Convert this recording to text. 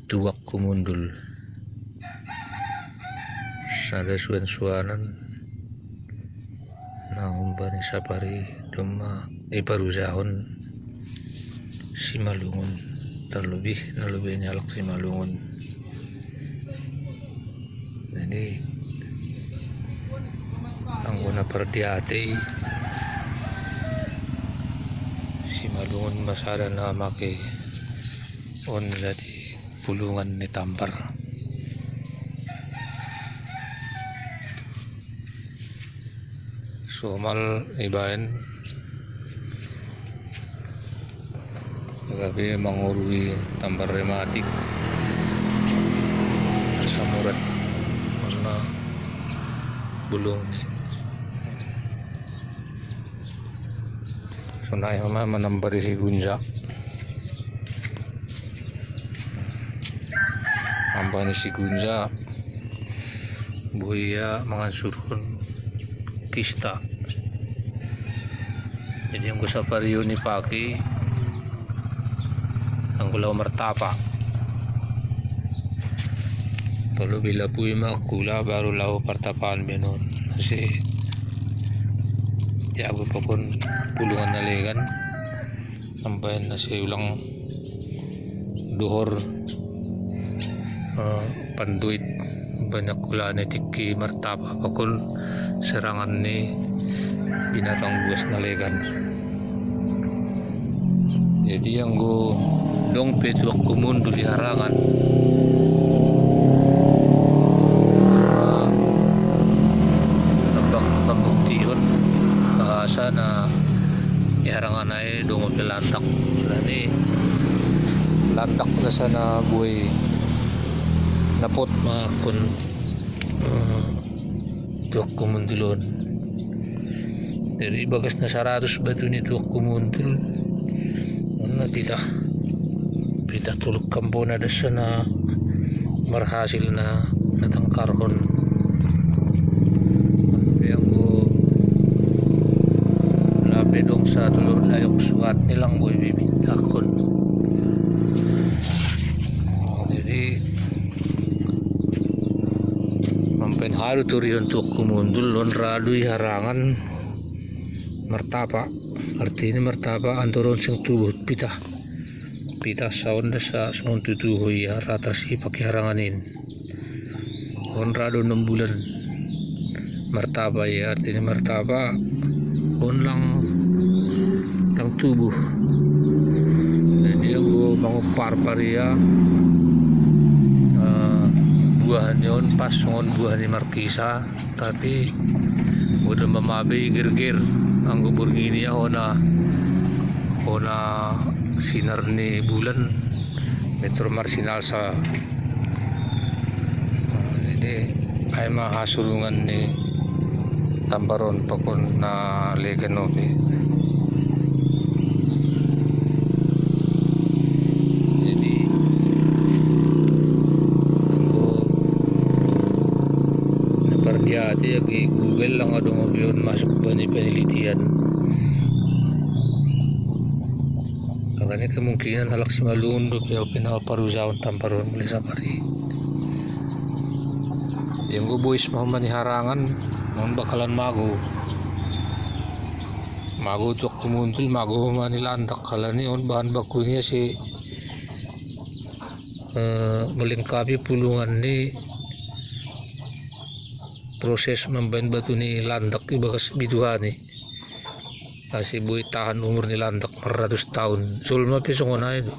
tuwak kumundul sada suan-suanan na humbani sapari duma iparuzahon si malungon terlebih nyalak si malungon. Jadi ang una perdiate si malungon masada na make on jadi pulungan ni Tampar. So mal ibaen gabi mangurui Tampar rematik sa murat mana bulong ni. So na manambari si Gunja ambani si Gunja buaya mangansurun kista. Jadi yang gusa pariyo ni paki ang gulaw martapa tolo bila puy makula baru lau partapaan benon kasi diago pa kon pulungan naligan sampai nasi ulang duhor panduit banyak kula ni tiki martapa pakul serangan ni binatang buas naligan. Jadi yang go dong petuak kumundul diharangan nabak pambuktiyon bahasa na iharangan ay dong pilantak lani lantak na sana buhay napot makon tuak kumundulon. Dari bagas na 100 batu ni tuak kumundul na pitah tulog kampo na dasa na marhasil na natangkarhon yang ko labi dong sa tulog layok suat nilang boy bibindakon. Jadi mampenharu turion tuak kumundul on radui harangan martapa artinya martapa antoron sing tubuh pitah saon sa sungon tutuhoy rata si pakiharanganin on rado 6 bulan martapa ya artinya martapa on lang tubuh. Jadi ang manguparparia buahan yon pas sungon buahan ni Markisa tapi udah mamabe gir-gir ang gubur gini ya ona sinar ni bulan metro marsinal sa jadi ay mahasulungan ni Tamparon pakon na leganobi. Jadi napardiati agi Google lang adong yun masuk ba ni penelitian. Karena kemungkinan halak si malunod kaya pinaparusawan Tamparon muli sa pari. Yung gubuis mo maniharangan nung bakalan mago tuak kumundul mago manilandak kalan yun bahan baku niya si melengkapi pulungan ni proses membain batu ni landak ibagas bituhani kasi buhay tahan umur ni landak 400 tahun sulma pisong na ito